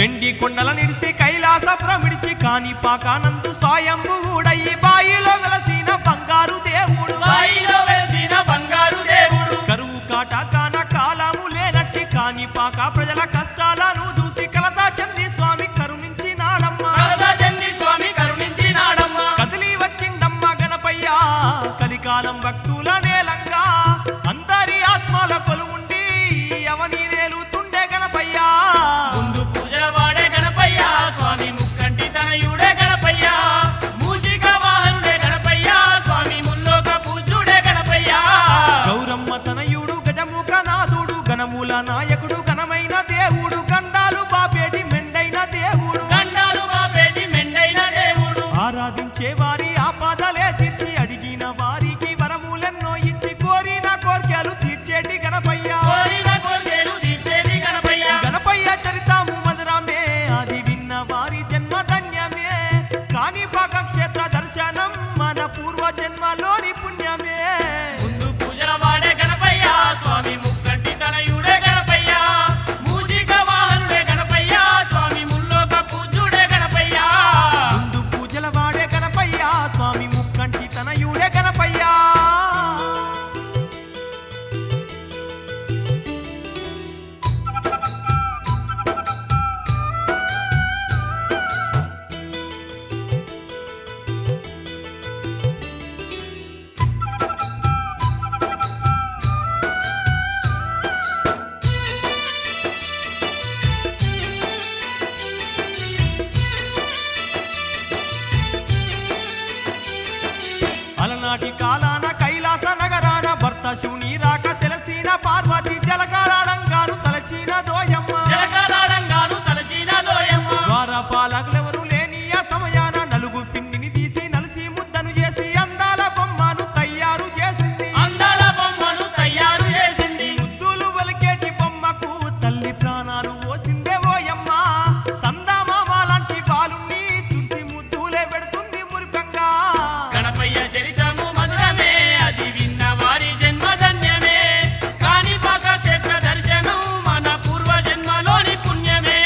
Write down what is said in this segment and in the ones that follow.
వెండి కొండల నిడిసి కైలాసపురం విడిచి కాణిపాకానందు స్వయంభు ఊడయి బాయిలో వెలసిన బంగారు దేవుడు కరువు కాటకాన కాలము లేనట్టి కాణిపాక ప్రజల కష్టాలను చూసి కలతా చంది స్వామి కరుణించినాడమ్మ కదిలి వచ్చిండమ్మ గణపయ్య కలికాలం భక్తుల నేలంగా అందరి ఆత్మల కొలువుండి అవని నేలుతుండే గణపయ్య ముందు పూజల వాడే గణపయ్య స్వామి ముక్కంటి తనయుడే గణపయ్య మూషిక వాహనుడే గణపయ్య స్వామి ముల్లోక పూజ్యుడే గణపయ్య గౌరమ్మ తనయుడు గజముఖ నాథుడు గణముల నాయకుడు ఘనమైన దేవుడు గండాలు బాపేటి మెండైన దేవుడు ఆరాధించే వారి ఆపదలే తీర్చి అడిగిన వారికి వరములెన్నో ఇచ్చి కోరిన కోర్కెలు తీర్చేటి గణపయ్య గణపయ్య చరితము మధురమే అది విన్న వారి జన్మ ధన్యమే కాణిపాక క్షేత్ర దర్శనం మన పూర్వ జన్మలోని పుణ్యమే ముందు పూజల వాడే గణపయ్య స్వామి ముక్కంటి తనయుడే గణపయ్య మూషిక వాహనుడే గణపయ్య స్వామి ముల్లోక పూజ్యుడే గణపయ్య ముందు పూజల వాడే గణపయ్య స్వామి ముక్కంటి తనయుడే గణపయ్య అలనాటి కాలాన కైలాస నగరాన భర్త శివుని రాక తెలిసిన పార్వతి జలకాలంగాను తలచిన దోయమ్మ ద్వారపాలకులెవరు లేని ఆ సమయాన నలుగు పిండిని తీసి నలిసి ముద్దను చేసి అందాల బొమ్మను తయారు చేసింది ముద్దులు వలికేటి బొమ్మకు తల్లి ప్రాణాలు ఓచిందే ఓయమ్మ సందామామ లాంటి బాలుని చూసి ముద్దులే పెడుతుంది మురిపంగా గణపయ్య చరితము మధురమే అది విన్న వారి జన్మ ధన్యమే కాణిపాక క్షేత్ర దర్శనం మన పూర్వ జన్మలోని పుణ్యమే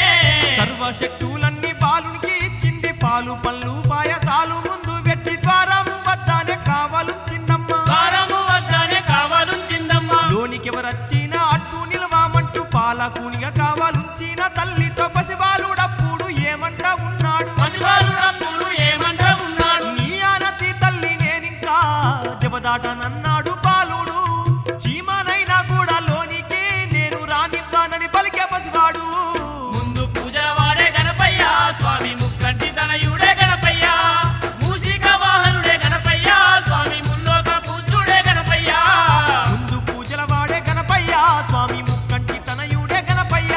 సర్వశక్తులన్నీ బాలునికి ఇచ్చింది పాలు పళ్ళు పాయసాలు ముందు పెట్టి ద్వారము వద్దనే కావాలుంచిందమ్మ లోనికెవరొచ్చినా అట్టు నిలవామంటూ పాలకునిగా కావాలుంచిన తల్లితో పసిబాలుడప్పుడు ఏమంట ఉన్నాడు నీ ఆనతి తల్లి నేనింకా జబదాటనన్నాడు బాలుడు చీమనైనా కూడా లోనికి నేను రానివ్వనని పలికే పసివాడు ముందు పూజల వాడే గణపయ్య స్వామి ముక్కంటి తనయుడే గణపయ్య మూషిక వాహనుడే గణపయ్య స్వామి ముల్లోక పూజ్యుడే గణపయ్య ముందు పూజల వాడే గణపయ్య స్వామి ముక్కంటి తనయుడే గణపయ్య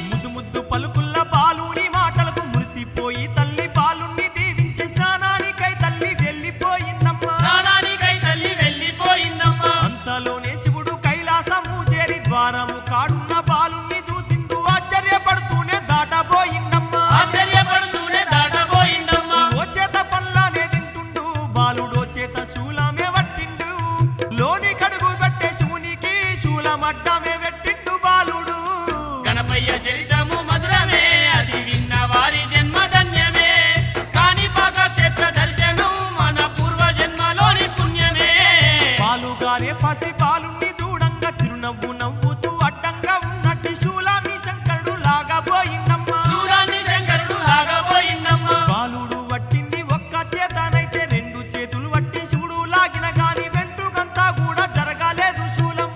ముద్దు ముద్దు పలుకుల్ల బాలుని మాటలకు మురిసిపోయి తల్లి బాలుని దీవించి స్నానానికై తల్లి వెళ్ళిపోయిందమ్మ అంతలోనే శివుడు కైలాసము చేరి ద్వారము కాడున్న బాలుని చూసిండు ఆశ్చర్యపడుతూనే దాటబోయిందమ్మ ఓ చేత పల్లానే తింటుండు బాలుడో చేత శూలమే పట్టిండు లోని కడుగు పెట్టే శివునికి శూలమడ్డమే పెట్టిండు బాలుడు గణపయ్య చరితము మధురమే అది విన్న వారి జన్మ ధన్యమే కాణిపాక క్షేత్ర దర్శనం మన పూర్వ జన్మలోని పుణ్యమే పాలుగారే పసి బాలుని చూడంగా చిరునవ్వు నవ్వుతూ అడ్డంగా ఉన్నట్టు శూలాన్ని శంకరుడు లాగబోయిందమ్మ బాలుడు వట్టింది ఒక్క చేతనైతే రెండు చేతులు వట్టి శివుడు లాగిన గాని వెంట్రుకంతా కూడా జరగలేదు శూలం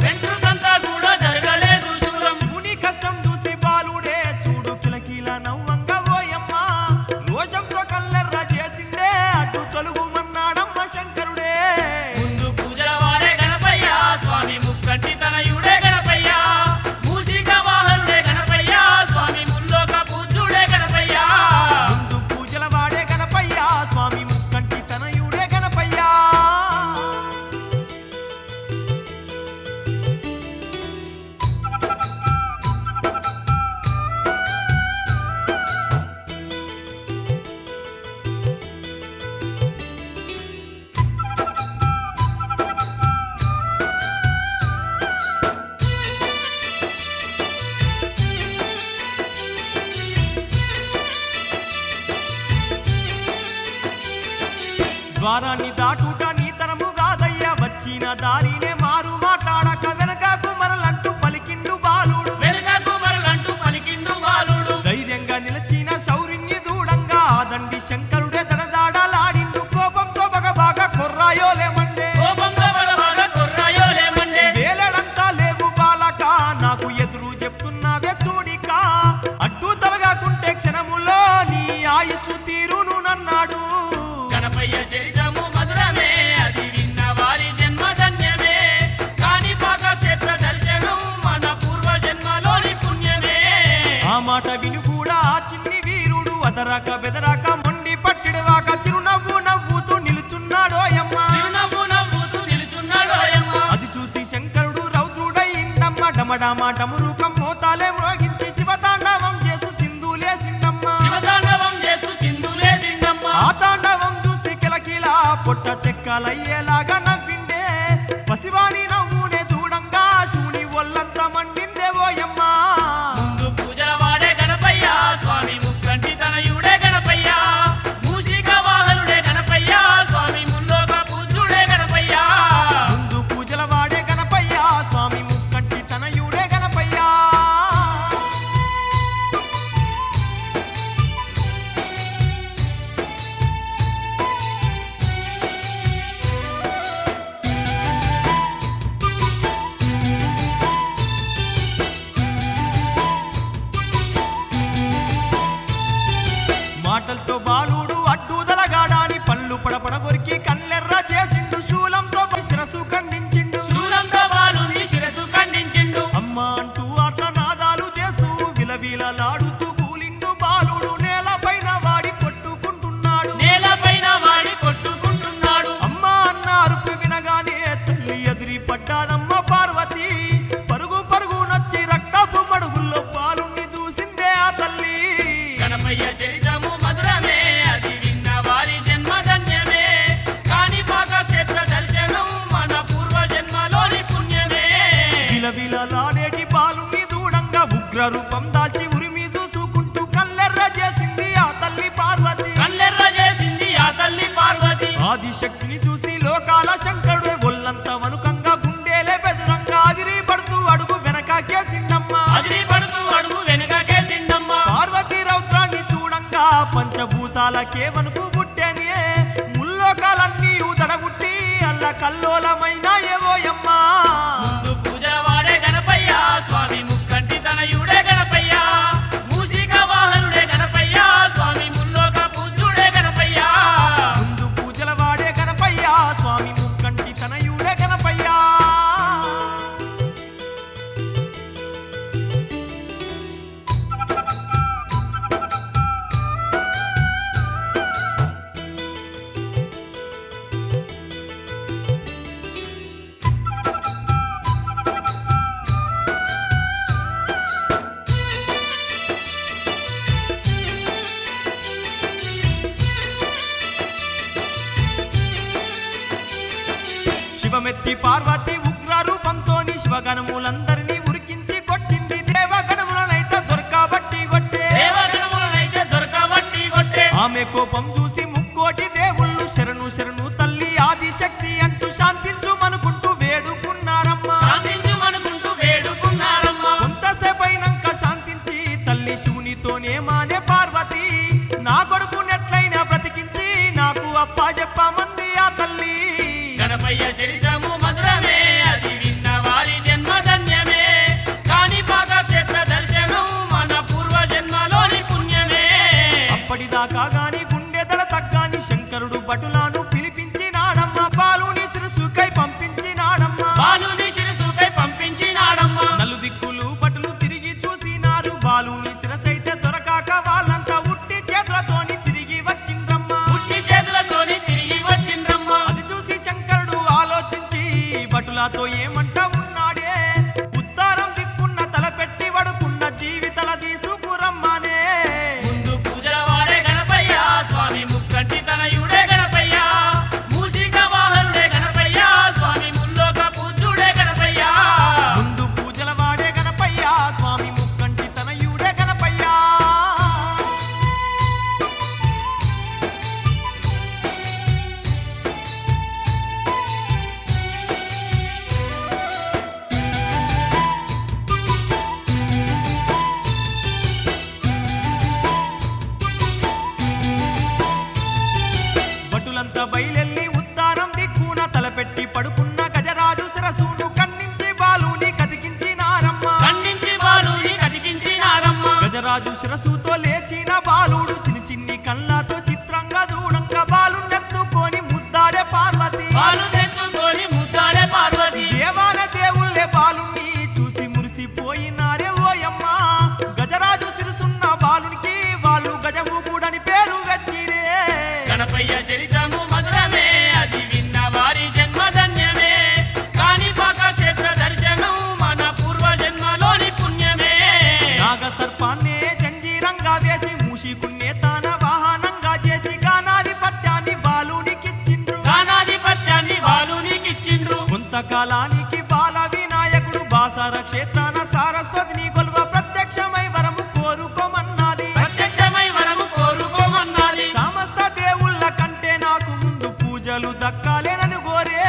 శివుని కష్టం చూసి బాలుడే చూడు కిలకిల నవ్వంగా ఓయమ్మ రోషంతో కల్లెర్ర చేసిండే అడ్డు తొలుగుమన్నాడమ్మ శంకరుడే ముందు పూజల వాడే గణపయ్య స్వామి ముక్కంటి తనయుడే గణపయ్య ద్వారాన్ని దాటుట నీ తరము కాదయ్యా వచ్చిన దారినే మారు మాట్లాడక వెనకకు మరలంటూ పలికిండు బాలుడు వెనుకకు మరలంటూ పలికిండు బాలుడు ధైర్యంగా నిలిచిన శౌర్యుని దూడంగా ఆదండి శంకరుడే దడదాడలాడిండు కోపంతో బాగా కొర్రాయోలేమండే కోపంతో బలబాగా కొర్రాయోలేమండే వేలడంతా లేవు బాలక నాకు ఎదురు చెప్తున్నావే చూడిక అడ్డు తలగాకుంటే క్షణములో నీ ఆయుస్సు తీరును నన్నాడు గణపయ్య చరితము మధురమే అది విన్న వారి జన్మ ధన్యమే కాణిపాక క్షేత్ర దర్శనం మన పూర్వ జన్మలోని పుణ్యమే ఆ మాట విని కూడా ఆ చిన్ని వీరుడు అదరాక బెదరాక మొండి పట్టిడవాక చిరునవ్వు నవ్వుతూ నిలుచున్నాడోయమ్మ చిరునవ్వు నవ్వుతూ నిలుచున్నాడోయమ్మ అది చూసి శంకరుడు రౌద్రుడయిండమ్మ డమడమ డమురుకం మోతాలే మ్రోగించి శివతాండవం చేసు చిందులేసిండమ్మ శివతాండవం చేస్తూ సింధులేసిండమ్మ ఆ తాండవం చూసి కిలకిలా పొట్ట చెక్కలయ్యేలాగా నవ్విండే పసివాని నవ్వునే చూడంగా శివుని ఒళ్ళంత మండిందే ఓయమ్మ ముందు పూజల వాడే గణపయ్య స్వామి ముక్కంటి తనయుడే గణపయ్య మూషిక వాహనుడే గణపయ్య స్వామి ముల్లోక పూజ్యుడే గణపయ్య ముందు పూజల వాడే గణపయ్య స్వామి ముక్కంటి తనయుడే గణపయ్య మాటలతో బాలుడు అడ్డుదలగాడాని పళ్ళు పడపడ కొరికి కళ్ళెర్ర చేసిండు శూలంతో శిరసు ఖండించిండు శూలంతో బాలుని శిరసు ఖండించిండు అమ్మ అంటూ ఆటనాదాలు చేస్తూ విలవిలలాడుతూ కూలిండు బాలుడు నేలపైన వాడి కొట్టుకుంటున్నాడు నేలపైన వాడి కొట్టుకుంటున్నాడు అమ్మ అన్న అరుపు వినగానే తల్లి ఎదిరి పడ్డాదమ్మ పార్వతి పరుగు పరుగునొచ్చి రక్తపు మడుగుల్లో బాలుణ్ణి చూసిందే ఆ తల్లి గణపయ్య చరితము మధురమే అది విన్న వారి జన్మ ధన్యమే కాణిపాక క్షేత్ర దర్శనం మన పూర్వ జన్మలోని పుణ్యమే విలవిలలాడేటి బాలుణ్ణి దూడంగా ఉగ్ర రూపం దాల్చి ఉరిమి చూసుకుంటూ కళ్ళెర్ర చేసింది ఆ తల్లి పార్వతి కళ్ళెర్ర చేసింది ఆ తల్లి పార్వతి ఆదిశక్తిని చూసి లోకాల శంకరుడే ఒళ్ళంత వనుకంగా గుండెలే బెదురంగా అదిరి పడుతూ అడుగు వెనకాకేసిండమ్మ అదిరి పడుతూ అడుగు వెనుకకేసిండమ్మ పార్వతి రౌద్రాన్ని చూడంగా పంచభూతాలకే వనుకు పుట్టేనే ముల్లోకాలన్నీ దడబుట్టి అల్ల కల్లోలమైన ఏవోయమ్మ ముందు పూజల వాడే గణపయ్య స్వామి ముక్కంటి తనయుడే గణపయ్య మూషిక వాహనుడే గణపయ్య స్వామి ముల్లోక పూజ్యుడే గణపయ్య ముందు పూజల వాడే గణపయ్య స్వామి ముక్కంటి తనయుడే గణపయ్య శివమెత్తి పార్వతి ఉగ్ర రూపంతోని శివగణములందరినీ ఉరికించి కొట్టింది దేవగణములనైతే దొరకబట్టి కొట్టే దేవగణములనైతే దొరకబట్టి కొట్టే ఆమె కోపం చూసి ముక్కోటి దేవుళ్ళు శరణు శరణు తల్లి ఆదిశక్తి అంటూ శాంతించుమనుకుంటూ వేడుకున్నారమ్మ శాంతించుమనుకుంటూ వేడుకున్నారమ్మ కొంతసేపైనాక శాంతించి తల్లి శివునితోనే మానే పార్వతి నా కొడుకునెట్లయినా బ్రతికించి నాకు అప్పజెప్పమంది ఆ తల్లి గణపయ్య చరితము మధురమే అది విన్న వారి జన్మ ధన్యమే కాణిపాక క్షేత్ర దర్శనం మన పూర్వ జన్మలోని పుణ్యమే అప్పటిదాకా గాని గుండె దడ తగ్గాని శంకరుడు భటులను పిలిపించినాడమ్మ బాలుని శిరసుకై పంపించినాడమ్మ బాలుని శిరసుకై పంపించినాడమ్మ నలుదిక్కులు భటులు తిరిగి చూసినారు బాలుని శిరసైతే దొరకాక వాళ్ళంతా ఉట్టి చేతులతోని తిరిగి వచ్చిండ్రమ్మ పుట్టి చేతులతోని తిరిగి వచ్చిండ్రమ్మ అది చూసి శంకరుడు ఆలోచించి భటులతో ఏమంట ఉన్నాడే ఉత్తరం దిక్కున్న తలపెట్టి వడుకున్న జీవితల తీసుకురమ్మనే ముందు పూజల వాడే గణపయ్య స్వామి ముక్కంటి తనయుడే గణపయ్య గజరాజు శిరసుతో లేచిన బాలుడు చిన్ని చిన్ని కళ్ళతో చిత్రంగా చూడంగా బాలునెత్తుకొని ముద్దాడే పార్వతి బాలునెత్తుకొని ముద్దాడే పార్వతి దేవాల దేవుళ్ళే బాలుని చూసి మురిసిపోయినారే ఓయమ్మ గజరాజు శిరసున్న బాలునికి వాళ్ళు గజముఖుడని పేరు పెట్టిరే గణపయ్య చరితము మధురమే అది విన్న వారి జన్మ ధన్యమే కాణిపాక క్షేత్ర దర్శనం మన పూర్వ జన్మలోని పుణ్యమే నాగ సర్పాన్నే జంజీరంగా వేసి మూషికున్నే తాన వాహనంగా చేసి గానాధిపత్యాన్ని బాలునికిచ్చిండ్రు కొంతకాలానికి బాల వినాయకుడు బాసార క్షేత్రాన సారస్వతిని కొలువ ప్రత్యక్షమై వరము కోరుకోమన్నది సమస్త దేవుళ్ళ కంటే నాకు ముందు పూజలు దక్కాలేనని కోరే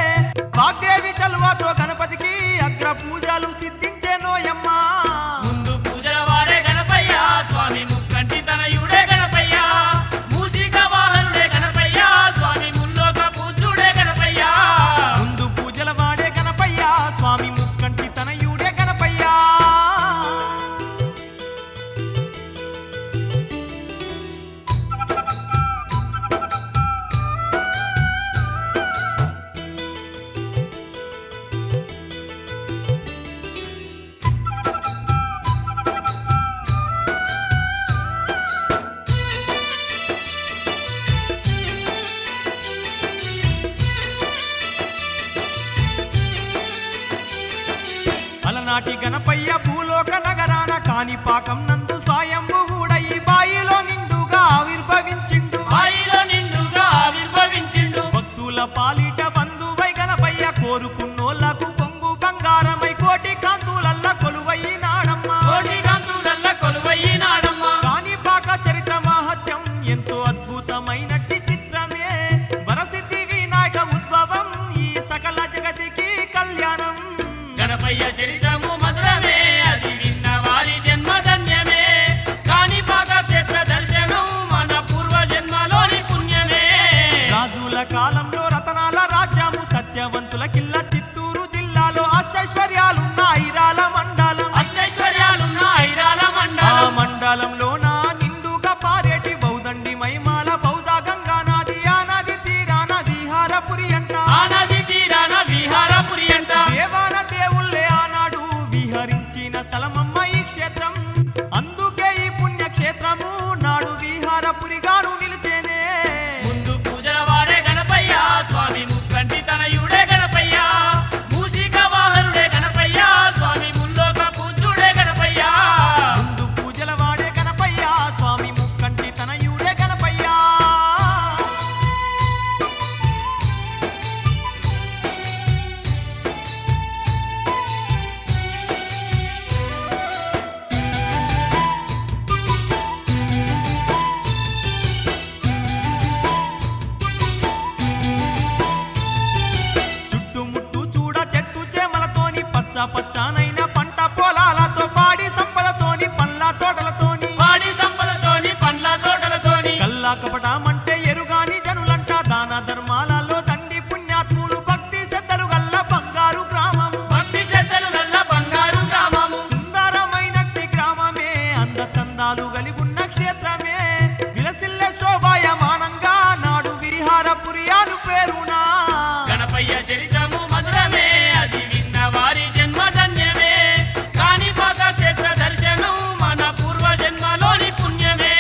వాగ్దేవి చలువతో గణపతికి అగ్ర పూజలు సిద్ధించేనోయమ్మా ముందు పూజల వాడే గణపయ్య స్వామి ముక్కంటి తనయుడే గణపయ్య మూషిక వాహనుడే గణపయ్య స్వామి ముల్లోక పూజ్యుడే గణపయ్య ముందు పూజల వాడే గణపయ్య స్వామి ముక్కంటి తనయుడే గణపయ్య అలనాటి గణపయ్య భూలోక నగరాన కాణిపాకం నందు స్వయంభువుడయి బాయిలో నిండుగా ఆవిర్భవించిండు భక్తుల పాలిట బంధువై గణపయ్య కోరుకున్నోళ్లకు కొంగు బంగారమై కోటి కాంతులల్ల కొలువయ్యినాడమ్మా కాణిపాక చరిత్ర మహత్యం ఎంతో అద్భుతమైనట్టి చిత్రమే వరసిద్ధి వినాయక ఉద్భవం ఈ సకల జగతికి కళ్యాణం గణపయ్య చరితము మధురమే అది విన్న వారి జన్మ ధన్యమే కాణిపాక క్షేత్ర దర్శనం మన పూర్వ జన్మలోని పుణ్యమే రాజుల కాలంలో రతనాల రాజ్యము సత్యవంతుల కిల్ల చిత్తూరు జిల్లాలో అష్టైశ్వర్యాలున్న ఐరాల మండలం ఆ మండలంలో నా నిండుగా పారేటి బౌదండి మైమాల బౌద్ధ గంగా నది ఆ నది తీరాన విహారపురి అంట దేవాన దేవుళ్ళే ఆనాడు విహరించిన స్థలమమ్మ ఈ క్షేత్రం అందుకే ఈ పుణ్యక్షేత్రము నాడు విహారపురిగాను నిలిచేనే ముందు పూజల వాడే గణపయ్య స్వామి ముక్కంటి తనయుడే గణపయ్య మూషిక వాహనుడే గణపయ్య స్వామి ముల్లోక పూజ్యుడే గణపయ్య ముందు పూజల వాడే గణపయ్య స్వామి ముక్కంటి తనయుడే గణపయ్య చుట్టుముట్టు చూడ చెట్టు చేమలతోని పచ్చ పచ్చనైన పంట పొలాలతో పాడి సంపదతోని పండ్ల తోటలతోని వాడి సంపదతోని పండ్ల తోటలతోని కల్లా కపటమంటే ఎరుగాని జనులంట దాన ధర్మాలలో దండి పుణ్యాత్ములు భక్తి శ్రద్ధలు గల్ల బంగారు గ్రామము భక్తి శ్రద్ధలు గల్ల బంగారు గ్రామము సుందరమైనట్టి గ్రామమే అంద చందాలు కలిగున్న క్షేత్రమే విలసిల్ల శోభాయమానంగా నాడు విహారపురి అను పేరునా గణపయ్య చరితము మధురమే అది విన్న వారి జన్మ ధన్యమే కాణిపాక క్షేత్ర దర్శనం మన పూర్వ జన్మలోని పుణ్యమే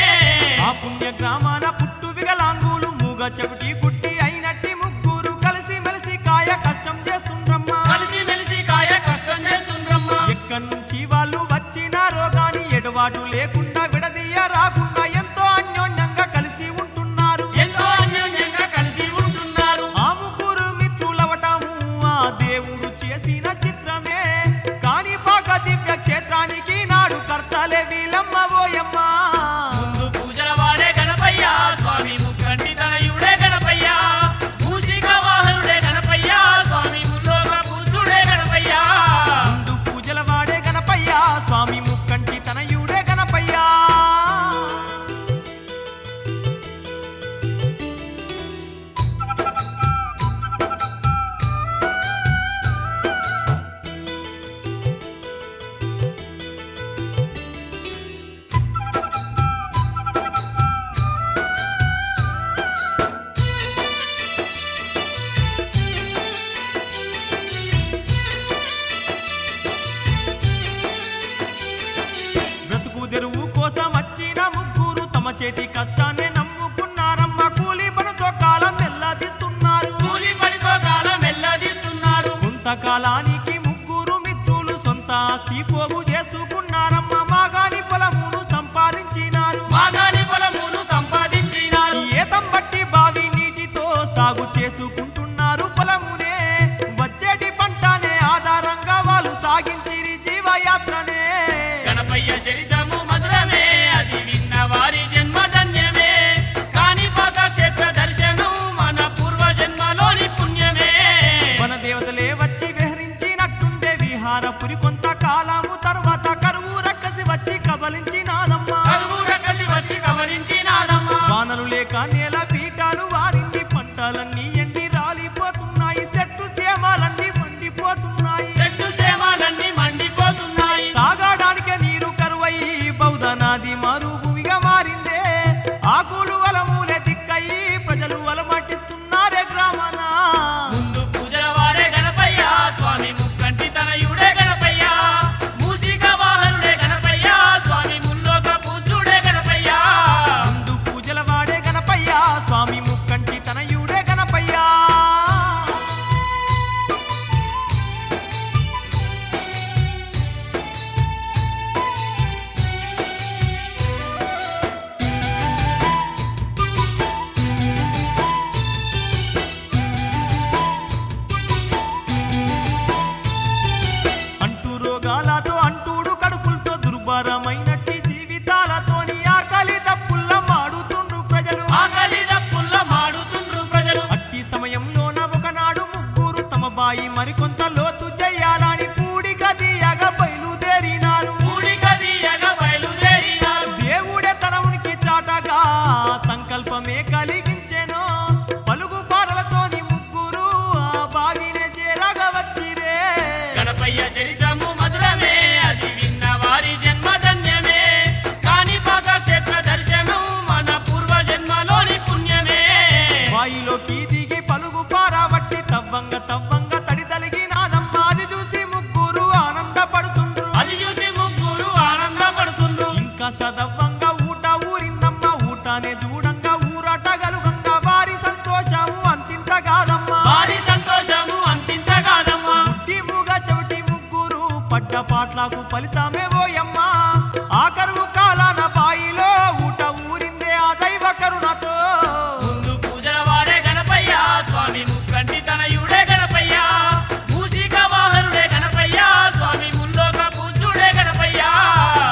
ఆ పుణ్య గ్రామాన పుట్టు వికలాంగులు మూగ చెవిటి గుట్టి అయినట్టి ముగ్గురు కలిసి మెలిసి కాయ కష్టం చేస్తుండ్రమ్మా ఎక్కడి నుంచి వాళ్ళు వచ్చినారో గాని ఎడవాటు లేకుండా విడదీయ రాకుండా ఎంతో అన్యోన్యంగా కలిసి ఉంటున్నారు ఆ ముగ్గురు మిత్రులవటము ఆ దేవుడు చేసిన చిత్రమే కాణిపాక దివ్య క్షేత్రానికి నాడు కర్తలే వీలమ్మ ఓయమ్మ ముందు పూజల వాడే గణపయ్య స్వామి ముక్కంటి తనయుడే గణపయ్య మూషిక వాహనుడే గణపయ్య స్వామి ముల్లోక పూజ్యుడే గణపయ్య ముందు పూజల వాడే గణపయ్య స్వామి ముక్కంటి తనయుడే గణపయ్య కాలానికి ముగ్గురు మిత్రులు సొంత ఆస్తి పోగు చేసుకున్నారమ్మ మాగాని పొలమును సంపాదించినారు మాగాని పొలమును సంపాదించినారు ఏతం బట్టి బావి నీటితో సాగు చేసుకుంటున్నారు పొలమునే వచ్చేటి పంటనే ఆధారంగా వాళ్ళు సాగించిరి జీవయాత్రనే గణపయ్య చరితము మధురమే అది విన్న వారి జన్మ ధన్యమే కాణిపాక క్షేత్ర దర్శనం మన పూర్వ జన్మలోని పుణ్యమే వన దేవతలే వచ్చి విహరించినట్టుండే విహారపురి కొంత కాలము తర్వాత కరువు రక్కసి వచ్చి కబలించినాదమ్మా కరువు రక్కసి వచ్చి కబలించినాదమ్మా వానలు లేక నేల పీఠాలు వారింది పంటలన్నీ ఎండి రాలిపోతున్నాయి చెట్టు సేమాలన్నీ మండిపోతున్నాయి చెట్టు సేమాలన్నీ మండిపోతున్నాయి తాగడానికి నీరు కరువయి బౌద్ధ నది మరుభూమిగా మారిందే ఆకులు వలమూలే దిక్కయి ప్రజలు వలమటిస్తున్నారే గ్రామాన ముందు పూజల వాడే గణపయ్య స్వామి ముక్కంటి తనయుడే గణపయ్య మూషిక వాహనుడే గణపయ్య స్వామి ముల్లోక పూజ్యుడే గణపయ్య ముందు పూజల వాడే గణపయ్య స్వామి ముక్కంటి తనయుడే గణపయ్య అంటూ రోగాలతో అంటూడు కడుపులతో దుర్భరమైనట్టి జీవితాలతోని ఆకలి దప్పుల్ల మాడుతుండ్రు ప్రజలు ఆకలి దప్పుల్ల మాడుతుండ్రు ప్రజలు అట్టి సమయంలోన ఒకనాడు ముగ్గురు తమ బాయి మరికొంత లోతు చెయ్యాలని పూడిక తీయగా బయలుదేరినారు పూడిక తీయగా బయలుదేరినారు దేవుడే తన ఉనికి చాటగా సంకల్పమే కలిగించెను పలుగు పారలతోని ముగ్గురు ఆ బావినే చేరగా వచ్చిరే గణపయ్య చరితము మధురమే అది విన్న వారి జన్మ ధన్యమే కాణిపాక క్షేత్ర దర్శనం మన పూర్వ జన్మలోని పుణ్యమే బాయిలోకి దిగి పలుగు పారబట్టి తవ్వంగా తడి తలిగినాదమ్మ అది చూసి ముగ్గురు ఆనందపడుతుండ్రు అది చూసి ముగ్గురు ఆనందపడుతుండ్రు ఇంకా సదవ్వంగా ఊట ఊరిందమ్మ ఊటనే చూడంగా ఊరాట గలుగంగా వారి సంతోషము అంతింత కాదమ్మా వారి సంతోషము అంతింత కాదమ్మా ముట్టిముగా చెవిటి ముగ్గురు పడ్డ పాట్లకు ఫలితమే ఓయమ్మా ఆ కరువు కాలాన బాయిలో ఊట ఊరిందే ఆ దైవ కరుణతో ముందు పూజల వాడే గణపయ్య స్వామి ముక్కంటి తనయుడే గణపయ్య మూషిక వాహనుడే గణపయ్య స్వామి ముల్లోక పూజ్యుడే గణపయ్య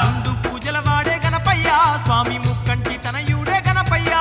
ముందు పూజల వాడే గణపయ్య స్వామి ముక్కంటి తనయుడే గణపయ్య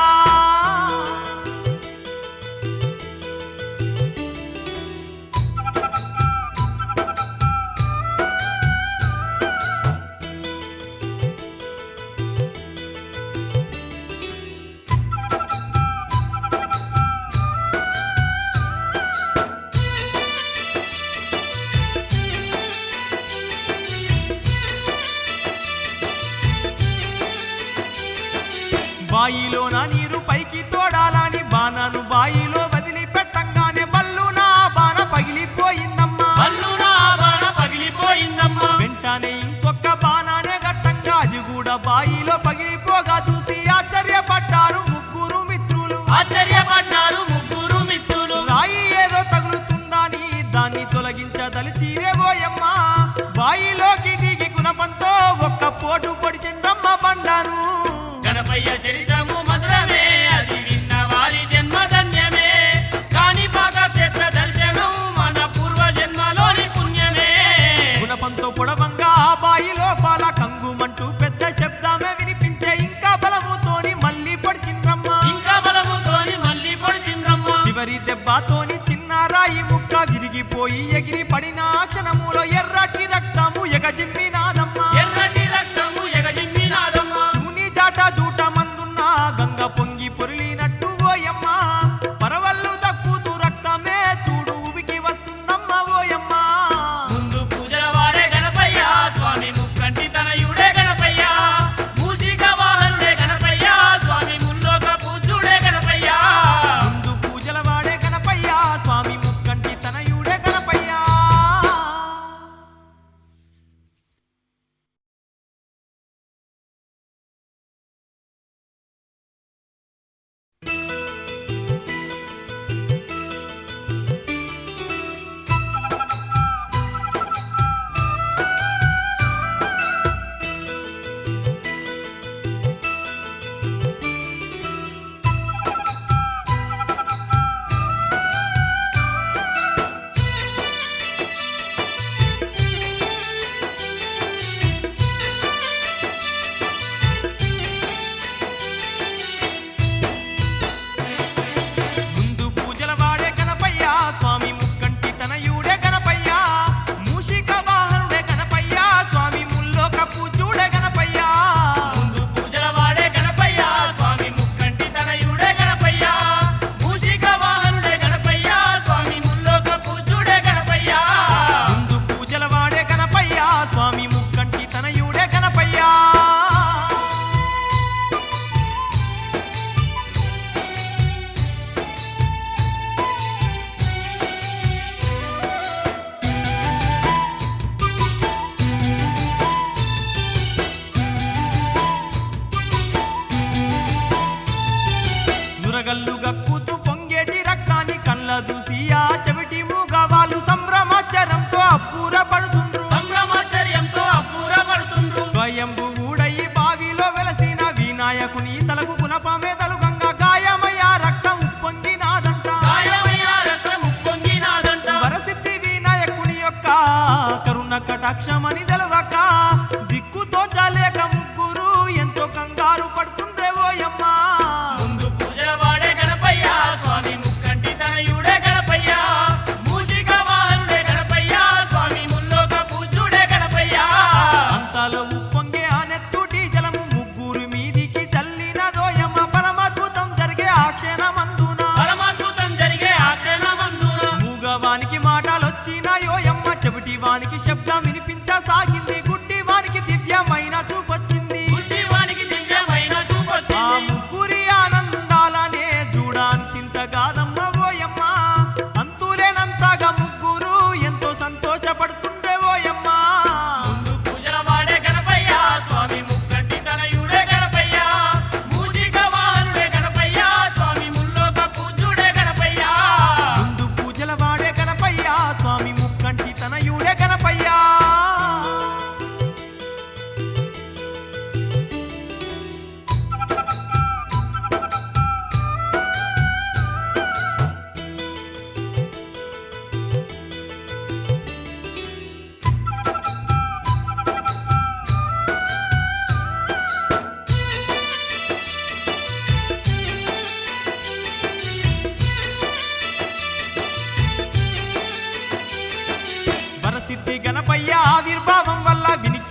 బాయిలోన నీరు పైకి తోడాలని బాణను బాయిలో వదిలి పెట్టంగానే బల్లున బాణ పగిలిపోయిందమ్మా పన్ను నా బాణ పగిలిపోయిందమ్మా వెంటనే ఇంకొక బాణానే గట్టంగా అది కూడా బాయిలో పగిలిపోగా చూసి ఆశ్చర్యపడ్డారు ముగ్గురు మిత్రులు ఆశ్చర్యపడ్డారు ముగ్గురు మిత్రులు రాయి ఏదో తగులుతుందని దాన్ని తొలగించదలిచిరే ఓయమ్మా బాయిలోకి దిగి గుణపంతో ఒక్క పోటు పొడిచిండ్రమ్మ బండారు గణపయ్య చరితము మధురమే అది విన్న వారి జన్మ ధన్యమే కాణిపాక క్షేత్ర దర్శనం మన పూర్వ జన్మలోని పుణ్యమే గుణపంతో పొడవంగా ఆ బాయి లోపల కంగుమంటూ పెద్ద శబ్దమే వినిపించే ఇంకా బలముతోని మళ్ళీ పొడిచిండ్రమ్మ ఇంకా బలముతోని మళ్ళీ పొడిచిండ్రమ్మ చివరి దెబ్బతోని చిన్న రాయి ముక్క విరిగిపోయి ఎగిరి పడిన ఆ క్షణములో ఎర్రటి రక్తము ఎగజిమ్మినాదమ్మా ఎర్రటి రక్తము ఎగజిమ్మినాదమ్మా శివుని జాట జూట మందున్న గంగ పొంగి పొరిలినట్టు ఓయమ్మా పరవళ్ళు దక్కుతూ రక్తమే చూడు ఉబికి వస్తుందమ్మ ఓయమ్మా ముందు పూజల వాడే గణపయ్య స్వామి ముక్కంటి తనయుడే గణపయ్య మూషిక వాహనుడే గణపయ్య స్వామి ముల్లోక పూజ్యుడే గణపయ్య ముందు పూజల వాడే గణపయ్య స్వామి ముక్కంటి తనయుడే గణపయ్య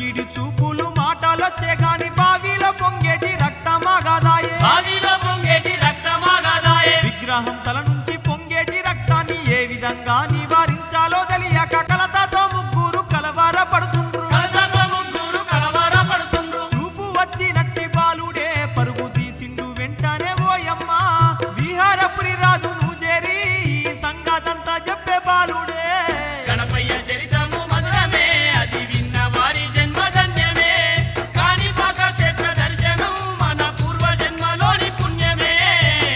వీడి చూపులు మాటలొచ్చే గాని బావిలో పొంగేటి రక్తమాగాదాయే బావిలో పొంగేటి రక్తమాగాదాయే విగ్రహం తల నుంచి పొంగేటి రక్తాన్ని ఏ విధంగా నివారించాలో తెలియక కలతతో ముగ్గురు కలవరపడుతుండ్రు కలతతో ముగ్గురు కలవరపడుతుండ్రు. చూపు వచ్చినట్టి బాలుడే పరుగు తీసిండు వెంటనే ఓయమ్మ విహారపురి రాజును చేరి ఈ సంగతంతా చెప్పే బాలుడే గణపయ్య చరితము మధురమే, అది విన్న వారి జన్మ ధన్యమే. కాణిపాక క్షేత్ర దర్శనం మన పూర్వ జన్మలోని పుణ్యమే.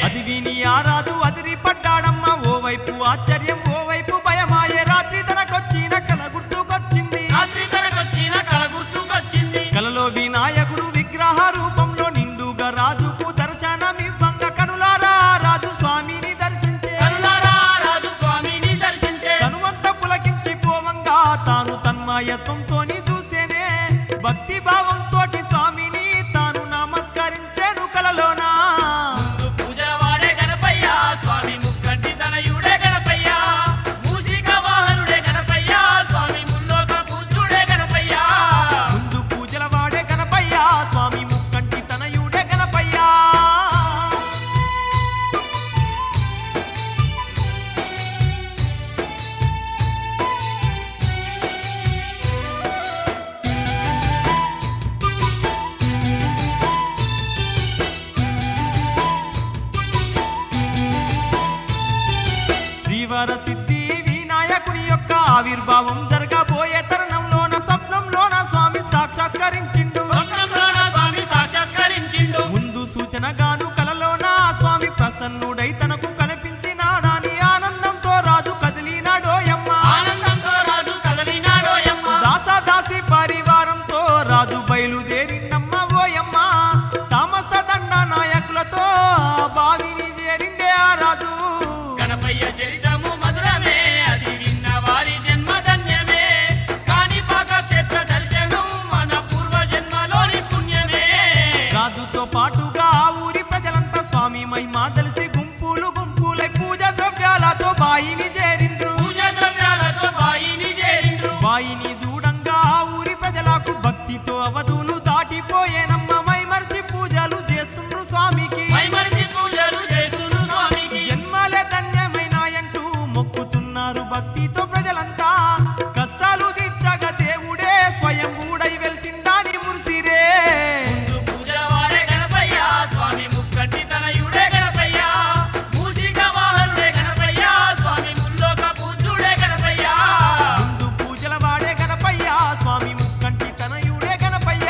అది విని ఆ రాజు అదిరి పడ్డాడమ్మ ఓవైపు ఆశ్చర్యం ఓవైపు భయమాయే రాత్రి తనకొచ్చిన కల గుర్తుకొచ్చింది రాత్రి తనకొచ్చిన కల గుర్తుకొచ్చింది. కలలో వినాయకుడు విగ్రహ రూపంలో నిండుగా రాజుకు దర్శనమివ్వంగ కనులారా రాజు స్వామిని దర్శించే కనులారా రాజు స్వామిని దర్శించే. తనువంత పులకించి పోవంగా తాను తన్మయత్వంతోని చూసేనే భక్తి భావంతోటి స్వామిని తాను నమస్కరించేను కలలోనా ముందు పూజల వాడే గణపయ్య, స్వామి ముక్కంటి తనయుడే గణపయ్య. మూషిక వాహనుడే గణపయ్య, స్వామి ముల్లోక పూజ్యుడే గణపయ్య. ముందు పూజల వాడే గణపయ్య స్వామి ముక్కంటి తనయుడే గణపయ్య శ్రీవర సిద్ధి వినాయకుని యొక్క ఆవిర్భావం జరగబోయే తరుణంలోన స్వప్నంలోన స్వామి సాక్షాత్కరించిండు స్వప్నంలోన స్వామి సాక్షాత్కరించిండు. ముందు సూచనగాను కలలోన స్వామి ప్రసన్నుడై తనకు కనిపించినాడని ఆనందంతో రాజు కదిలినాడోయమ్మ ఆనందంతో రాజు కదలినాడోయమ్మ. దాసదాసి పరివారంతో రాజు బయలుదేరిండమ్మ ఓయమ్మ సమస్త దండ నాయకులతో ఆ బావిని చేరిండే ఆ రాజు గణపయ్య చరితము మధురమే, అది విన్న వారి జన్మ ధన్యమే. కాణిపాక క్షేత్ర దర్శనం మన పూర్వ జన్మలోని పుణ్యమే. రాజుతో పాటుగా ఆ ఊరి ప్రజలంతా స్వామి మహిమ తెలిసి గుంపులు గుంపులై పూజ ద్రవ్యాలతో బాయిని చేరిండ్రు పూజ ద్రవ్యాలతో బాయిని చేరిండ్రు. బాయిని చూడంగా ఆ ఊరి ప్రజలకు భక్తితో అవధులు దాటిపోయేనమ్మ మైమర్చి పూజలు చేస్తుండ్రు స్వామికి మైమరిచి పూజలు చేస్తును స్వామికి. జన్మలే ధన్యమైనాయంటూ మొక్కుతున్నారు భక్తితో ప్రజలంతా కష్టాలు తీర్చగా దేవుడే స్వయంభూడై వెళ్చిండాని మురిసిరే ముందు పూజల వాడే గణపయ్య, స్వామి ముక్కంటి తనయుడే గణపయ్య. మూషిక వాహనుడే గణపయ్య, స్వామి ముల్లోక పూజ్యుడే గణపయ్య. ముందు పూజల వాడే గణపయ్య స్వామి ముక్కంటి తనయుడే గణపయ్య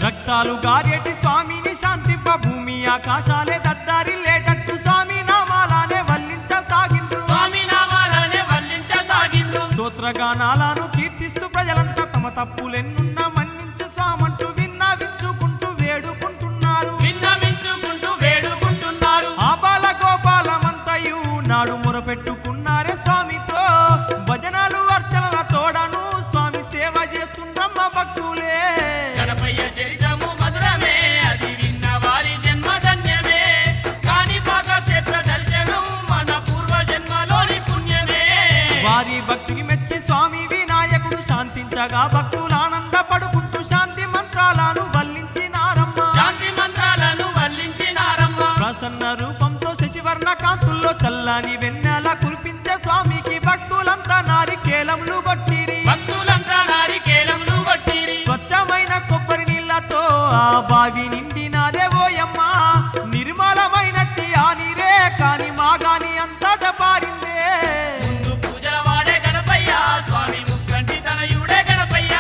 రక్తాలు గారేటి స్వామిని శాంతింప భూమి ఆకాశాలే దద్దరిల్లేటట్టు స్వామి నామాలానే వల్లించసాగిండ్రు స్వామి నామాలనే వల్లించసాగిండ్రు. స్తోత్రగానాలను కీర్తిస్తూ ప్రజలంతా తమ తప్పులెన్నున్నా మన్నించు స్వామంటూ విన్నవించుకుంటూ వేడుకుంటున్నారు విన్నవించుకుంటూ వేడుకుంటున్నారు. ఆ బాల గోపాలమంతయు నాడు మొరపెట్టుకున్నారే స్వామితో భజనలు అర్చనల తోడను స్వామి సేవ చేస్తుండ్రమ్మ భక్తులే గణపయ్య చరితము మధురమే, అది విన్న వారి జన్మ ధన్యమే. కాణిపాక క్షేత్ర దర్శనం మన పూర్వ జన్మలోని పుణ్యమే. వారి భక్తిని మెచ్చి స్వామి వినాయకుడు శాంతించగా భక్తులు ఆనందపడుకుంటూ శాంతి మంత్రాలను వల్లించినారమ్మ శాంతి మంత్రాలను వల్లించినారమ్మ. ప్రసన్న రూపంతో శశివర్ణ కాంతుల్లో చల్లని వెన్నెల కురిపించే స్వామికి భక్తులంతా నారికేలములు కొట్టిరి భక్తులంతా నారికేలంలు కొట్టిరి. స్వచ్ఛమైన కొబ్బరి నీళ్లతో ఆ బావి నిండినాదే ఓయమ్మ నిర్మలమైనట్టి ఆ నీరే కాని మాగాని అంతట పారిందే ముందు పూజల వాడే గణపయ్య, స్వామి ముక్కంటి తనయుడే గణపయ్య.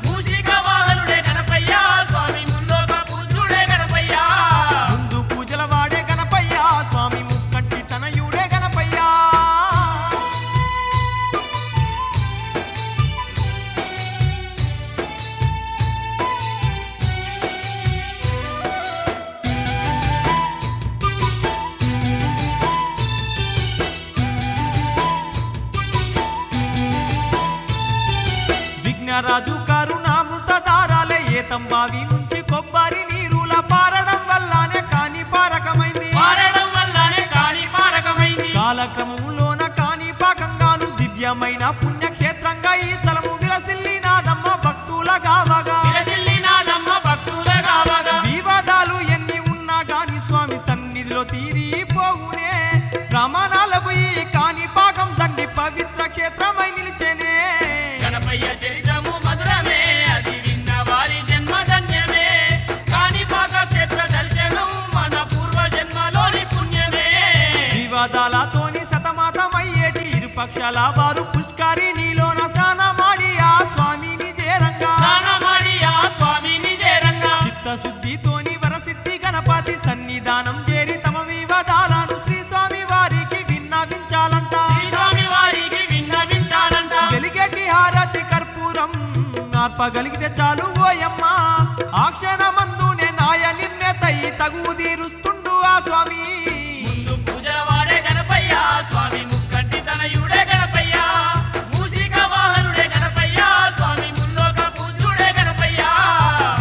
మూషిక వాహనుడే గణపయ్య, స్వామి ముల్లోక పూజ్యుడే గణపయ్య. ముందు పూజల వాడే గణపయ్య స్వామి ముక్కంటి తనయుడే గణపయ్య బావి నుంచి కొబ్బరి నీరుల పారడం వల్లనే కాణిపాకమైంది. పారడం వల్లనే కాణిపాకమైంది. కాలక్రమంలోన కాణిపాకంగాను దివ్యమైన పుణ్యక్షేత్రంగా ఈ స్థలము విలసిల్లినాదమ్మ భక్తుల గావగా. విలసిల్లినాదమ్మ భక్తుల గావగా. వివాదాలు ఎన్ని ఉన్నా గాని స్వామి సన్నిధిలో తీరిపోవునే. ప్రమాణాలకు ఈ కాణిపాకం దండి పవిత్ర క్షేత్రమై నిలిచేనే. గణపయ్య చరితము మధురమే, అది విన్న వారి జన్మ ధన్యమే. కాణిపాక క్షేత్ర దర్శనం మన పూర్వ జన్మలోని పుణ్యమే. వివాదాలతోని సతమతమయ్యేటి ఇరుపక్షాల వారు పుష్కరిణిలోన స్నానమాడి ఆ స్వామిని చేరంగా. స్నానమాడి ఆ స్వామిని చేరంగా. చిత్తశుద్ధితోని వరసిద్ధి గణపతి సన్నిధానం చేరి తమ వివాదాలను శ్రీ స్వామి వారికి విన్నవించాలంట. శ్రీ స్వామి వారికి విన్నవించాలంట. వెలిగేటి హారతి కర్పూరం నార్పగలిగితే చాలు ఓయమ్మ. ఆ క్షణమందునే నాయ నిర్ణేతై తగు తీరుస్తుండు ఆ స్వామి. ముందు పూజల వాడే గణపయ్య, స్వామి ముక్కంటి తనయుడే గణపయ్య. మూషిక వాహనుడే గణపయ్య, స్వామి ముల్లోక పూజ్యుడే గణపయ్య.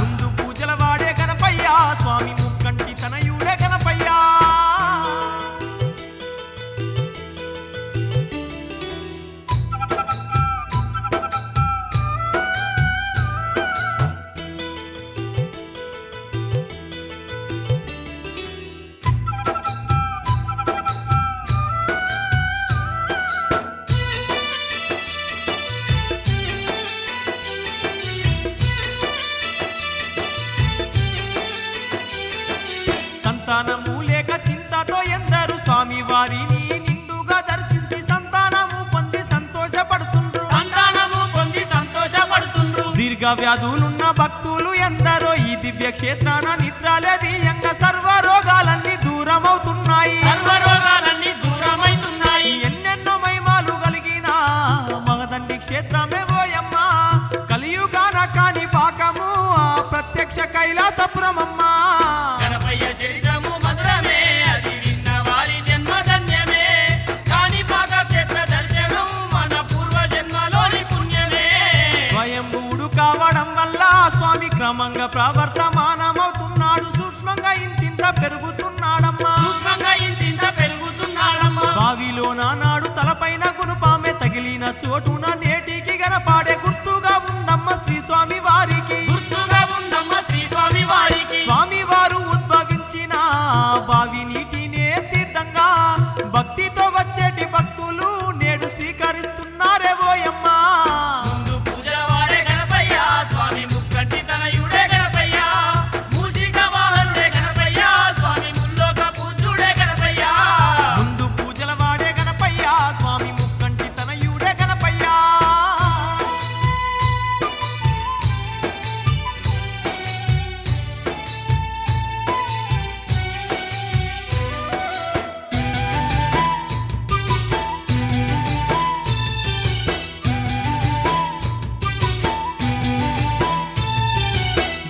ముందు పూజల వాడే గణపయ్య, స్వామి ముక్కంటి తనయుడే గణపయ్య. సంతానము లేక చింతతో ఎందరు స్వామి వారిని నిండుగా దర్శించి సంతానము పొంది సంతోషపడుతుండ్రు. సంతానము పొంది సంతోషపడుతుండ్రు. దీర్ఘ వ్యాధులున్న భక్తులు ఎందరో ఈ దివ్య క్షేత్రాన నిద్రలేదీయంగా సర్వ రోగాలన్నీ దూరమవుతున్నాయి. సర్వరోగాలన్నీ దూరమైతున్నాయి. ఎన్నెన్నో మహిమాలు కలిగిన మగదండి క్షేత్రమే ఓయమ్మ. కలియుగాన కాణిపాకము ఆ ప్రత్యక్ష కైలాసపురమమ్మ. గణపయ్య చరితము మధురమే, అది విన్న వారి జన్మ ధన్యమే. కాణిపాక క్షేత్ర దర్శనం మన పూర్వ జన్మలోని పుణ్యమే. స్వయంభూడు కావడం వల్ల స్వామి క్రమంగా ప్రవర్తమానమవుతున్నాడు. సూక్ష్మంగా ఇంతింత పెరుగుతున్నాడమ్మా. సూక్ష్మంగా ఇంతింత పెరుగుతున్నాడమ్మా. బావిలో నానాడు తలపైన గురుపామె తగిలిన చోటున నేటికి గనపాడే గుర్తుగా ఉందమ్మ శ్రీ స్వామి వారికి. గుర్తుగా ఉందమ్మ శ్రీ స్వామి వారికి. స్వామి వారు ఉద్భవించిన బావి నీటినే తీర్థంగా భక్తితో వచ్చేటి భక్తులు నేడు స్వీకరిస్తున్నారే ఓయమ్మ. ముందు పూజల వాడే గణపయ్య, స్వామి ముక్కంటి తనయుడే గణపయ్య. మూషిక వాహనుడే గణపయ్య, స్వామి ముల్లోక పూజ్యుడే గణపయ్య. ముందు పూజల వాడే గణపయ్య, స్వామి ముక్కంటి తనయుడే గణపయ్య.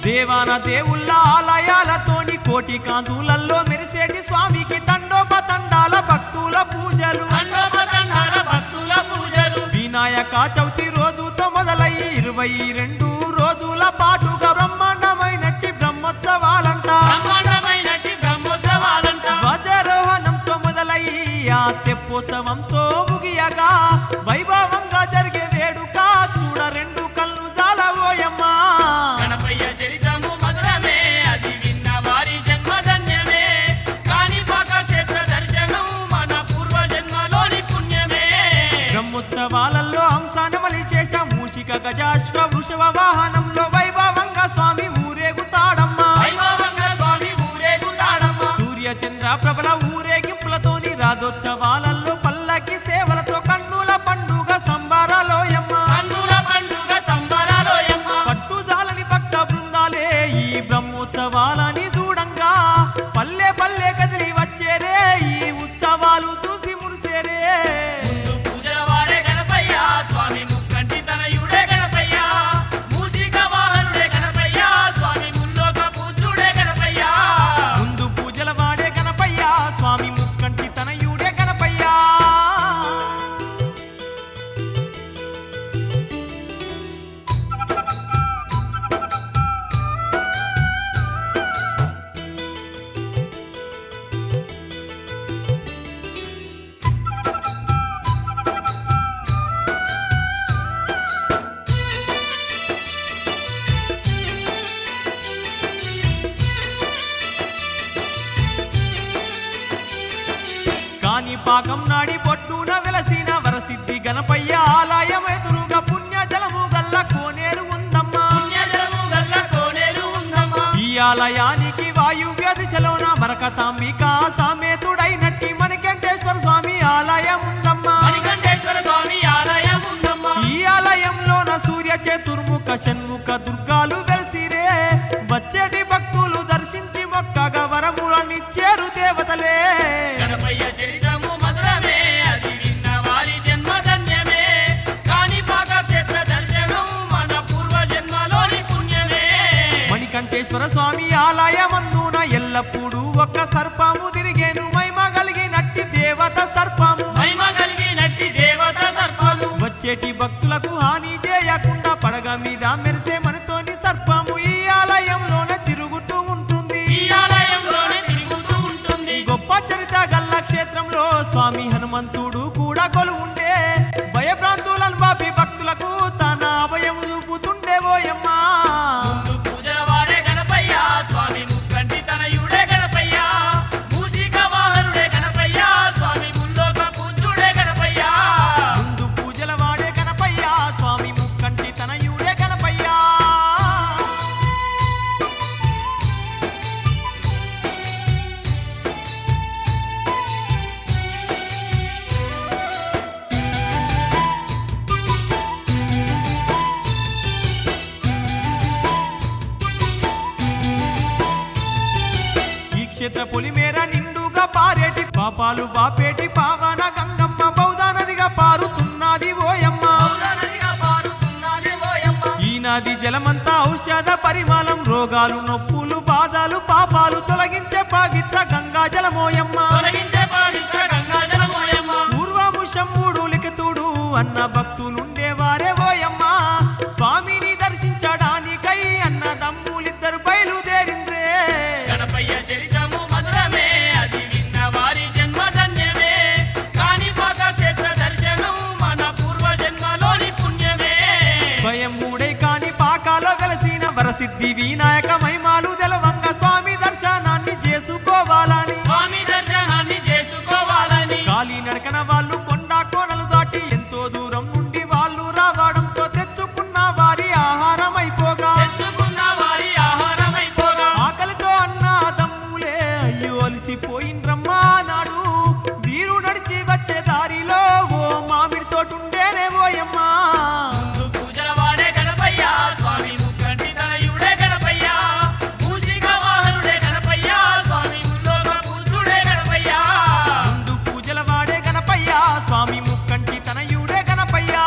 దేవాన దేవుళ్ళ ఆలయాలతోని కోటి కాంతులల్లో మెరిసేటి స్వామికి తండోపతండాల భక్తుల పూజలు. తండోపతండాల భక్తుల పూజలు. వినాయక చవితి రోజుతో మొదలయ్యి 22 రోజుల పాటుగా బ్రహ్మాండమైనట్టి బ్రహ్మోత్సవాలంట. బ్రహ్మాండమైనట్టి బ్రహ్మోత్సవాలంట. ధ్వజారోహణంతో మొదలయ్యి ఆ తెప్పోత్సవంతో ముగియగా వైభవంగా జరిగే వేడుక చూడ రెండు కళ్ళు జాలవోయమ్మ. గణపయ్య చరితము మధురమే, అది విన్న వారి జన్మ ధన్యమే. కాణిపాక క్షేత్ర దర్శనం మన పూర్వ జన్మలోని పుణ్యమే. బ్రహ్మోత్సవాలలో హంసానమలి శేష మూషిక గజాశ్వ వృషభ వాహనంలో వైభవంగా స్వామి ఊరేగుతాడమ్మా. వైభవంగా స్వామి ఊరేగుతాడమ్మా. సూర్య చంద్ర ప్రబల ఊరేగింపులతోని రాధోత్సవాలలో పల్లకి సేవలతో కన్నుల పండుగ సంబరాలోయమ్మ. కన్నుల పండుగ సంబరాలోయమ్మ. పట్టుజాలని భక్త బృందాలే ఈ బ్రహ్మోత్సవాలని చూడంగా పల్లె పల్లె కదిలి వచ్చేరే ఈ ఉత్సవాలు చూసి మురిసేరే. ముందు పూజల వాడే గణపయ్య, స్వామి ముక్కంటి తనయుడే గణపయ్య. మూషిక వాహనుడే గణపయ్య, స్వామి ముల్లోక పూజ్యుడే గణపయ్య. ముందు పూజల వాడే గణపయ్య, స్వామి ముక్కంటి తనయుడే గణపయ్య. కాణిపాకం నాడి పొట్టున వెలసిన వరసిద్ధి గణపయ్య ఆలయం ఎదురుగా పుణ్య జలము గల్ల కోనేరు ఉందమ్మా. పుణ్యజలము గల్ల కోనేరు ఉందమ్మా. ఈ ఆలయానికి వాయువ్య దిశలోన మరకతాంబిక సామేతుడైనట్టి మణికంఠేశ్వర స్వామి ఆలయం ఉందమ్మా. మణికంఠేశ్వర స్వామి ఆలయం ఉందమ్మా. ఈ ఆలయంలోన సూర్య చతుర్ముఖ షణ్ముఖ దుర్గాలు వెలసిరే. వచ్చేటి భక్తులు దర్శించి మొక్కగా వరములనిచ్చేరు దేవతలే. గణపయ్య చరితము మధురమే, అది విన్న వారి జన్మ ధన్యమే. కాణిపాక క్షేత్ర దర్శనం మన పూర్వ జన్మలోని పుణ్యమే. మణికంఠేశ్వర స్వామి ఆలయమందున ఎల్లప్పుడూ ఒక్క సర్పము తిరిగేను. మహిమ కలిగినట్టి దేవత సర్పము. మహిమ కలిగినట్టి దేవత సర్పము. వచ్చేటి భక్తులకు హాని చేయకుండా పడగ మీద మెరిసే మనతోని సర్పము ఈ ఆలయంలోన తిరుగుతూ ఉంటుంది. ఈ ఆలయంలోనే తిరుగుతూ ఉంటుంది. గొప్ప చరిత గల్ల క్షేత్రంలో స్వామి హనుమంతుడు కూడా కొలువుండే. భయభ్రాంతులను బాపి భక్తులకు తన అభయం చూపుతుండే ఓయమ్మా. ముందు పూజల వాడే గణపయ్య, స్వామి ముక్కంటి తనయుడే గణపయ్య. మూషిక వాహనుడే గణపయ్య, స్వామి ముల్లోక పూజ్యుడే గణపయ్య. ముందు పూజల వాడే గణపయ్య, స్వామి ముక్కంటి తనయుడే గణపయ్య. ఈ క్షేత్ర పొలిమేర నిండుగా పారేటి పాపాలు బాపేటి పావన గంగమ్మ బౌద్ధ నదిగా పారుతున్నది ఓయమ్మ. పౌరాణిగా పారుతున్నదే ఓయమ్మ. ఈ నది జలమంతా ఔషధ పరిమళం. రోగాలు నొప్పులు బాధలు పాపాలు తొలగించే పవిత్ర గంగా జలమోయమ్మ. తొలగించే పవిత్ర గంగాజలమోయమ్మ. పూర్వము శంభుడు లిఖితుడు అన్న భక్తులుండేవారే ఓయమ్మ. స్వామిని దర్శించడానికై అన్న దమ్ములిద్దరు బయలుదేరిండ్రే. గణపయ్య చరితము మధురమే, అది విన్న వారి జన్మ ధన్యమే. కాణిపాక క్షేత్ర దర్శనం మన పూర్వ జన్మలోని పుణ్యమే. స్వయంభూడై కాని పాకాలో వెలసిన వరసిద్ధి వినాయక మహిమాలు తెలవంగ స్వామి దర్శనాన్ని చేసుకోవాలని. స్వామి దర్శనాన్ని చేసుకోవాలని. గాలి నడకన వాళ్ళు కొండ కోనలు దాటి ఎంతో దూరం నుండి వాళ్ళు రావడంతో తెచ్చుకున్న వారి ఆహారం అయిపోగా. తెచ్చుకున్న వారి ఆహారమైపోగా. ఆకలితో అన్న దమ్ములే అయ్యో అలిసిపోయిండ్రమ్మా నాడు. వీరు నడిచి వచ్చే దారిలో ఓ మామిడి తోటుండేనే ఓయమ్మా. ముందు పూజల వాడే గణపయ్య, స్వామి ముక్కంటి తనయుడే గణపయ్య. మూషిక వాహనుడే గణపయ్య, స్వామి ముల్లోక పూజ్యుడే గణపయ్య. ముందు పూజల వాడే గణపయ్య, స్వామి ముక్కంటి తనయుడే గణపయ్య.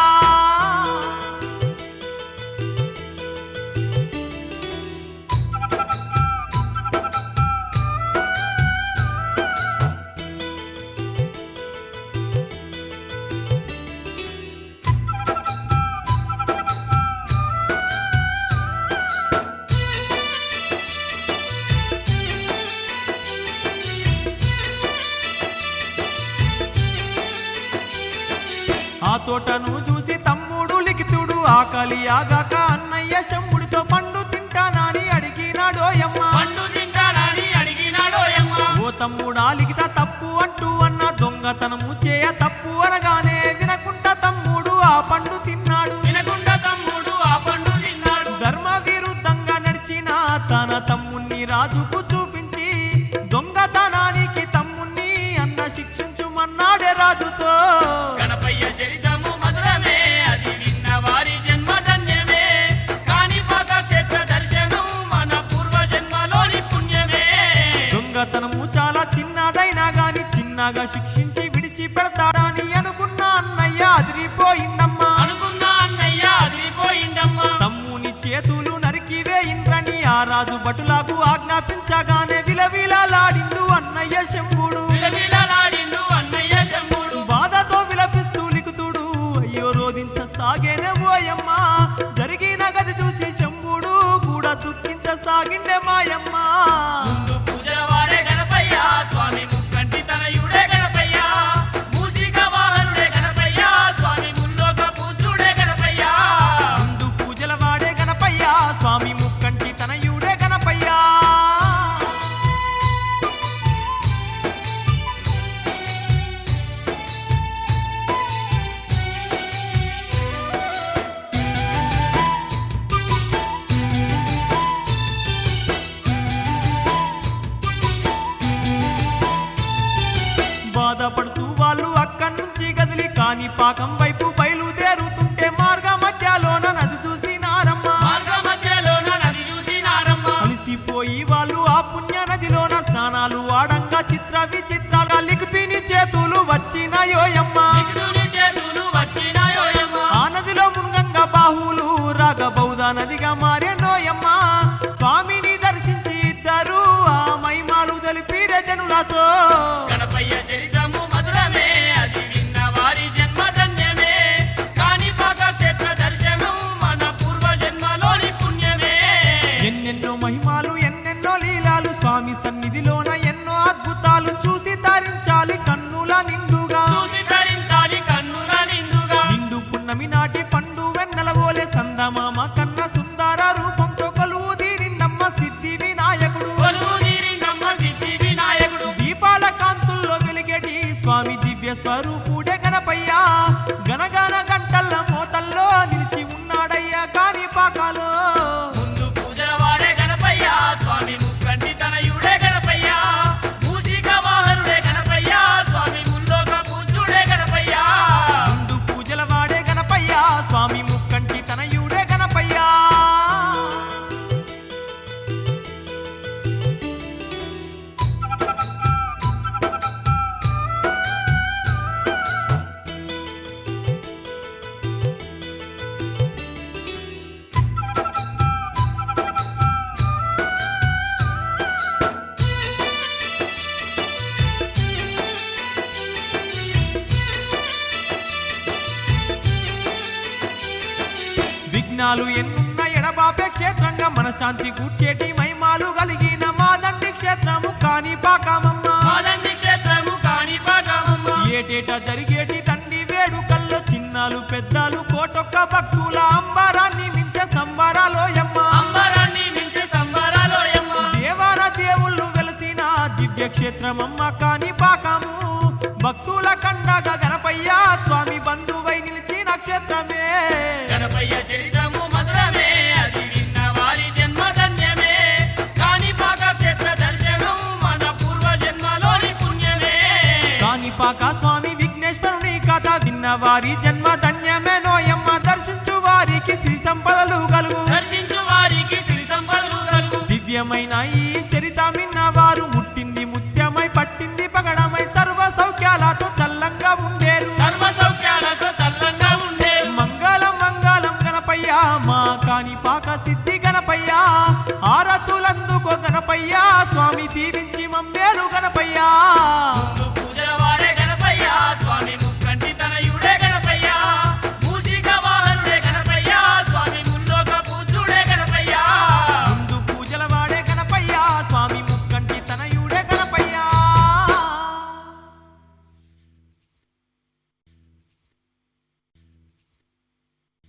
ఆ తోటను చూసి తమ్ముడు లిఖితుడు ఆకలి ఆగాక అన్నయ్య శంభుడితో పండు తింటానని అడిగినాడోయమ్మ. పండు తింటానని అడిగినాడోయమ్మ. ఓ తమ్ముడా లిఖిత తప్పు అంటూ అన్న దొంగతనము చేయ తప్పు అనగానే వినకుండా తమ్ముడు ఆ పండు తిన్నాడు. వినకుండా తమ్ముడు ఆ పండు తిన్నాడు. ధర్మ విరుద్ధంగా నడిచిన తన తమ్ముణ్ణి రాజుకు చూపించి దొంగతనానికి తమ్ముణ్ణి అన్న శిక్షించుమన్నాడే రాజుతో. గణపయ్య చరితము మధురమే, అది విన్న వారి జన్మ ధన్యమే. కాణిపాక క్షేత్ర దర్శనం మన పూర్వ జన్మలోని పుణ్యమే. దొంగతనము చాలా చిన్నదైనా గాని చిన్నగా శిక్షించి విడిచి పెడతాడని అనుకున్న అన్నయ్య అదిరిపోయిందమ్మా. అనుకున్న అన్నయ్య అదిరిపోయిందమ్మా. తమ్ముని చేతులు నరికి వేయిండ్రని ఆ రాజు భటులకు ఆజ్ఞాపించగానే విలవిలలాడిండు అన్నయ్య శంభుడు. విలవిలలాడిండు అన్నయ్య శంభుడు. బాధతో విలపిస్తూ లిఖితుడు అయ్యో రోధించసాగేనే ఓయమ్మ. జరిగిన గది చూసి శంభుడు కూడా దుఃఖించసాగిండే మాయమ్మ. ముందు పూజల వాడే గణపయ్య, స్వామి ముక్కంటి తనయుడే గణపయ్య. మూషిక వాహనుడే గణపయ్య, స్వామి ముల్లోక పూజ్యుడే గణపయ్య. ముందు పూజల వాడే గణపయ్య, స్వామి ముక్కంటి తనయుడే గణపయ్య. కాణిపాకం వైపు బయలుదేరుతుంటే మార్గ మధ్యలోన నది చూసినారమ్మ. మార్గ మధ్యలోన నది చూసినారమ్మ. అలిసిపోయి వాళ్ళు ఆ పుణ్య నదిలోన స్నానాలు ఆడంగా చిత్ర విచిత్రాలుగా లిఖితిని చేతులు వచ్చినాయోయమ్మ. లిఖితుని చేతులు వచ్చినాయోయమ్మ. ఆ నదిలో మునుగంగా బాహువులు రాగబౌధ నదిగా మారేనోయమ్మ. స్వామిని దర్శించి ఇద్దరు ఆ మహిమాలు తెలిపిరే జనులతో. గణపయ్య చరితము మధురమే, అది విన్న వారి జన్మ ధన్యమే. కాణిపాక క్షేత్ర దర్శనం మన పూర్వ జన్మలోని పుణ్యమే. ఎన్నెన్నో మహిమాలు ఎన్నెన్నో లీలాలు స్వామి సన్నిధిలోన ఎన్నో అద్భుతాలు చూసి తరించాలి కన్నుల నిండుగా. చూసి ధరించాలి కన్నుల నిండుగా. నిండు పున్నమి నాటి పండు వెన్నెల ఓలే సందమామ కన్న సుందర రూపంతో కొలువు తీరినమ్మ సిద్ధి వినాయకుడు. కొలువు తీరినమ్మ సిద్ధి వినాయకుడు. దీపాల కాంతుల్లో వెలిగేటి స్వామి దివ్య స్వరూపుడే గణపయ్య. గనగన గంటల్ల మోతల్లో నిలిచి ఉన్నాడయ్యా కాణిపాకాలో. ముందు పూజల వాడే గణపయ్య, స్వామి ముక్కంటి తనయుడే గణపయ్య. మూషిక వాహనుడే గణపయ్య, స్వామి ముల్లోక పూజ్యుడే గణపయ్య. ముందు పూజల వాడే గణపయ్య స్వామి ముక్కంటి తనయుడే గణపయ్య. విఘ్నాలు ఎన్నున్న ఎడబాపే క్షేత్రంగా మనశాంతి కూర్చేటి మహిమాలు కలిగిన మాదండి క్షేత్రము కాణిపాకమమ్మ. మాదండి క్షేత్రము కాణిపాకమమ్మ. ఏటేటా జరిగేటి తండ్రి వేడుకల్లో చిన్నాలు పెద్దలు కోటొక్క భక్తుల అంబరాన్ని మించే సంబరాలోయమ్మ. అంబరాన్ని మించే సంబరాలోయమ్మ. దేవాన దేవుళ్ళు వెలసిన దివ్య క్షేత్రమమ్మ కాణిపాకము. భక్తుల కండగా గణపయ్య స్వామి బంధువై నిలిచిన క్షేత్రమే. గణపయ్య చరితము మధురమే, అది విన్న వారి జన్మ ధన్యమే. కాణిపాక క్షేత్ర దర్శనం మన పూర్వ జన్మలోని పుణ్యమే. కాణిపాక స్వామి విఘ్నేశ్వరుని కథ విన్న వారి జన్మ ధన్యమే నోయమ్మ. దర్శించు వారికి శ్రీ సంపదలు కలుగు. దర్శించు వారికి శ్రీ సంపదలు కలుగు. దివ్యమైన ఈ చరిత విన్న వారు ముట్టింది ముత్యమై పట్టింది పగడమై సర్వ సౌఖ్యాలతో చల్లంగా ఉండేరు. సర్వ సౌఖ్యాలతో చల్లంగా ఉండేరు. మంగళం మంగళం గణపయ్య మా కాణిపాక సిద్ధి గణపయ్య. ఆరతులందుకో గణపయ్య స్వామి దీవి